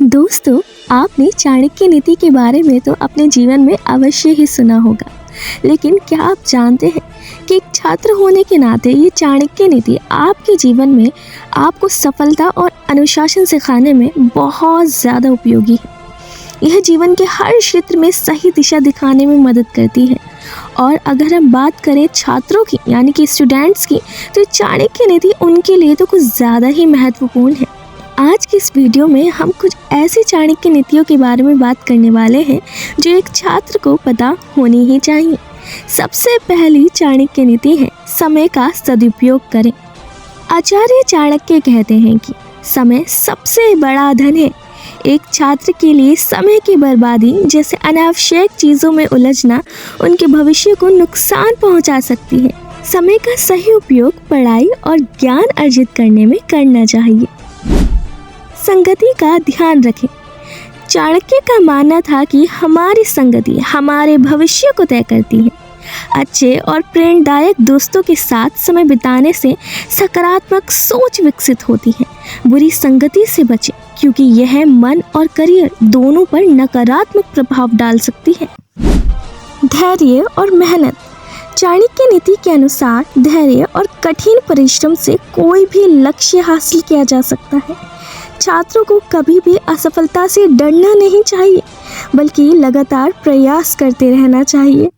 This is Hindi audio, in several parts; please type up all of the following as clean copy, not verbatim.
दोस्तों, आपने चाणक्य नीति के बारे में तो अपने जीवन में अवश्य ही सुना होगा, लेकिन क्या आप जानते हैं कि एक छात्र होने के नाते ये चाणक्य नीति आपके जीवन में आपको सफलता और अनुशासन सिखाने में बहुत ज़्यादा उपयोगी है। यह जीवन के हर क्षेत्र में सही दिशा दिखाने में मदद करती है। और अगर हम बात करें छात्रों की यानी कि स्टूडेंट्स की, तो चाणक्य नीति उनके लिए तो कुछ ज़्यादा ही महत्वपूर्ण है। आज की इस वीडियो में हम कुछ ऐसी चाणक्य नीतियों के बारे में बात करने वाले हैं जो एक छात्र को पता होनी ही चाहिए। सबसे पहली चाणक्य नीति है समय का सदुपयोग करें। आचार्य चाणक्य कहते हैं कि समय सबसे बड़ा धन है। एक छात्र के लिए समय की बर्बादी जैसे अनावश्यक चीज़ों में उलझना उनके भविष्य को नुकसान पहुंचा सकती है। समय का सही उपयोग पढ़ाई और ज्ञान अर्जित करने में करना चाहिए। संगति का ध्यान रखें। चाणक्य का मानना था कि हमारी संगति हमारे भविष्य को तय करती है। अच्छे और प्रेरणादायक दोस्तों के साथ समय बिताने से सकारात्मक सोच विकसित होती है। बुरी संगति से बचें क्योंकि यह मन और करियर दोनों पर नकारात्मक प्रभाव डाल सकती है। धैर्य और मेहनत। चाणक्य नीति के अनुसार धैर्य और कठिन परिश्रम से कोई भी लक्ष्य हासिल किया जा सकता है। छात्रों को कभी भी असफलता से डरना नहीं चाहिए, बल्कि लगातार प्रयास करते रहना चाहिए।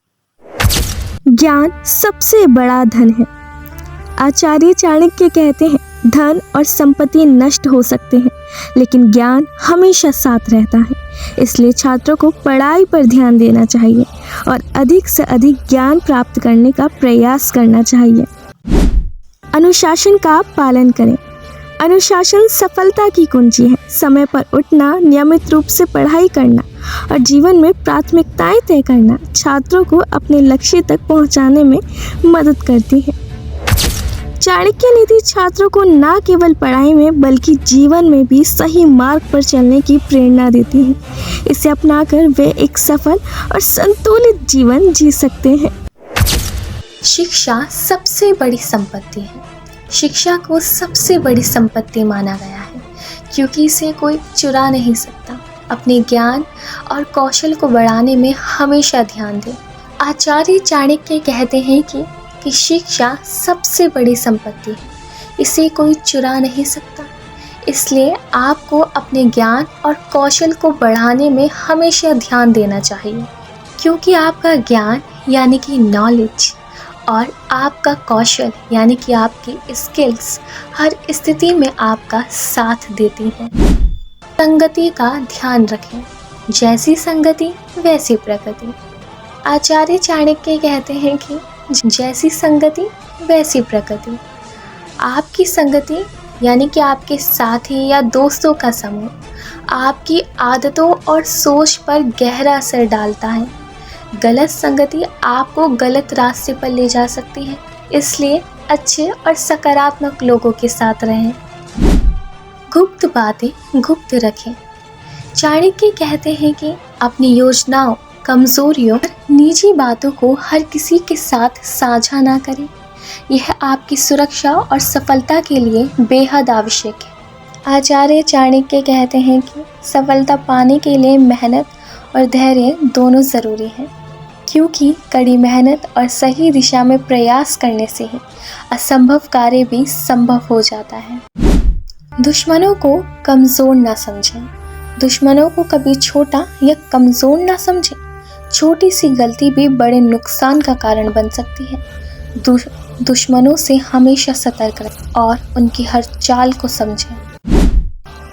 ज्ञान सबसे बड़ा धन है। आचार्य चाणक्य कहते हैं, धन और संपत्ति नष्ट हो सकते हैं, लेकिन ज्ञान हमेशा साथ रहता है। इसलिए छात्रों को पढ़ाई पर ध्यान देना चाहिए और अधिक से अधिक ज्ञान प्राप्त करने का प्रयास करना चाहिए। अनुशासन का पालन करें। अनुशासन सफलता की कुंजी है। समय पर उठना, नियमित रूप से पढ़ाई करना और जीवन में प्राथमिकताएं तय करना छात्रों को अपने लक्ष्य तक पहुंचाने में मदद करती है। चाणक्य नीति छात्रों को न केवल पढ़ाई में बल्कि जीवन में भी सही मार्ग पर चलने की प्रेरणा देती है। इसे अपनाकर वे एक सफल और संतुलित जीवन जी सकते हैं। शिक्षा सबसे बड़ी संपत्ति है। शिक्षा को सबसे बड़ी संपत्ति माना गया है क्योंकि इसे कोई चुरा नहीं सकता। अपने ज्ञान और कौशल को बढ़ाने में हमेशा ध्यान दें। आचार्य चाणक्य कहते हैं कि शिक्षा सबसे बड़ी संपत्ति है, इसे कोई चुरा नहीं सकता। इसलिए आपको अपने ज्ञान और कौशल को बढ़ाने में हमेशा ध्यान देना चाहिए, क्योंकि आपका ज्ञान यानी कि नॉलेज और आपका कौशल यानी कि आपकी स्किल्स हर स्थिति में आपका साथ देती हैं। संगति का ध्यान रखें। जैसी संगति वैसी प्रगति। आचार्य चाणक्य कहते हैं कि जैसी संगति वैसी प्रगति। आपकी संगति यानी कि आपके साथी या दोस्तों का समूह आपकी आदतों और सोच पर गहरा असर डालता है। गलत संगति आपको गलत रास्ते पर ले जा सकती है, इसलिए अच्छे और सकारात्मक लोगों के साथ रहें। गुप्त बातें गुप्त रखें। चाणक्य कहते हैं कि अपनी योजनाओं, कमजोरियों और निजी बातों को हर किसी के साथ साझा ना करें। यह आपकी सुरक्षा और सफलता के लिए बेहद आवश्यक है। आचार्य चाणक्य कहते हैं कि सफलता पाने के लिए मेहनत और धैर्य दोनों ज़रूरी हैं, क्योंकि कड़ी मेहनत और सही दिशा में प्रयास करने से ही असंभव कार्य भी संभव हो जाता है। दुश्मनों को कमज़ोर ना समझें। दुश्मनों को कभी छोटा या कमज़ोर ना समझें। छोटी सी गलती भी बड़े नुकसान का कारण बन सकती है। दुश्मनों से हमेशा सतर्क रहें और उनकी हर चाल को समझें।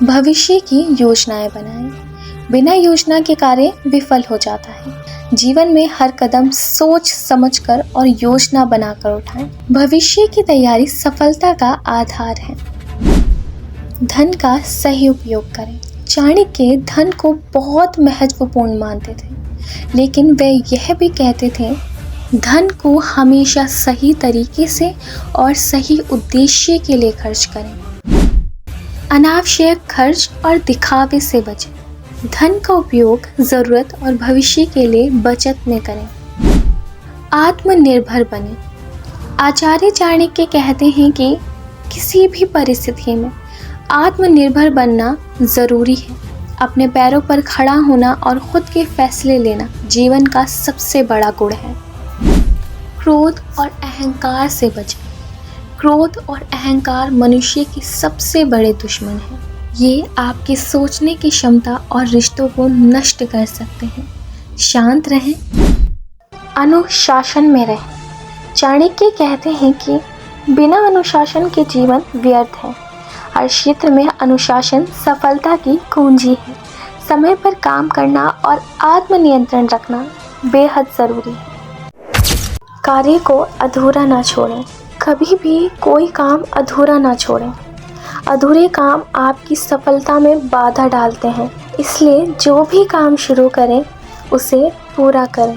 भविष्य की योजनाएं बनाएं। बिना योजना के कार्य विफल हो जाता है। जीवन में हर कदम सोच समझकर और योजना बनाकर उठाएं। भविष्य की तैयारी सफलता का आधार है। धन का सही उपयोग करें। चाणक्य धन को बहुत महत्वपूर्ण मानते थे, लेकिन वे यह भी कहते थे, धन को हमेशा सही तरीके से और सही उद्देश्य के लिए खर्च करें। अनावश्यक खर्च और दिखावे से बचें। धन का उपयोग ज़रूरत और भविष्य के लिए बचत में करें। आत्मनिर्भर बनें। आचार्य चाणक्य कहते हैं कि किसी भी परिस्थिति में आत्मनिर्भर बनना ज़रूरी है। अपने पैरों पर खड़ा होना और खुद के फैसले लेना जीवन का सबसे बड़ा गुण है। क्रोध और अहंकार से बचें। क्रोध और अहंकार मनुष्य के सबसे बड़े दुश्मन हैं। ये आपकी सोचने की क्षमता और रिश्तों को नष्ट कर सकते हैं। शांत रहें, अनुशासन में रहें। चाणक्य कहते हैं कि बिना अनुशासन के जीवन व्यर्थ है। हर क्षेत्र में अनुशासन सफलता की कुंजी है। समय पर काम करना और आत्मनियंत्रण रखना बेहद ज़रूरी है। कार्य को अधूरा ना छोड़ें। कभी भी कोई काम अधूरा ना छोड़ें। अधूरे काम आपकी सफलता में बाधा डालते हैं, इसलिए जो भी काम शुरू करें उसे पूरा करें।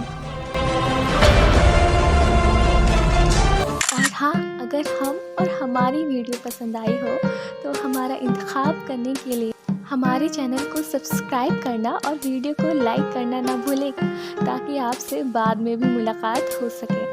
और हाँ, अगर हम और हमारी वीडियो पसंद आई हो तो हमारा इंतखाब करने के लिए हमारे चैनल को सब्सक्राइब करना और वीडियो को लाइक करना ना भूलें, ताकि आपसे बाद में भी मुलाकात हो सके।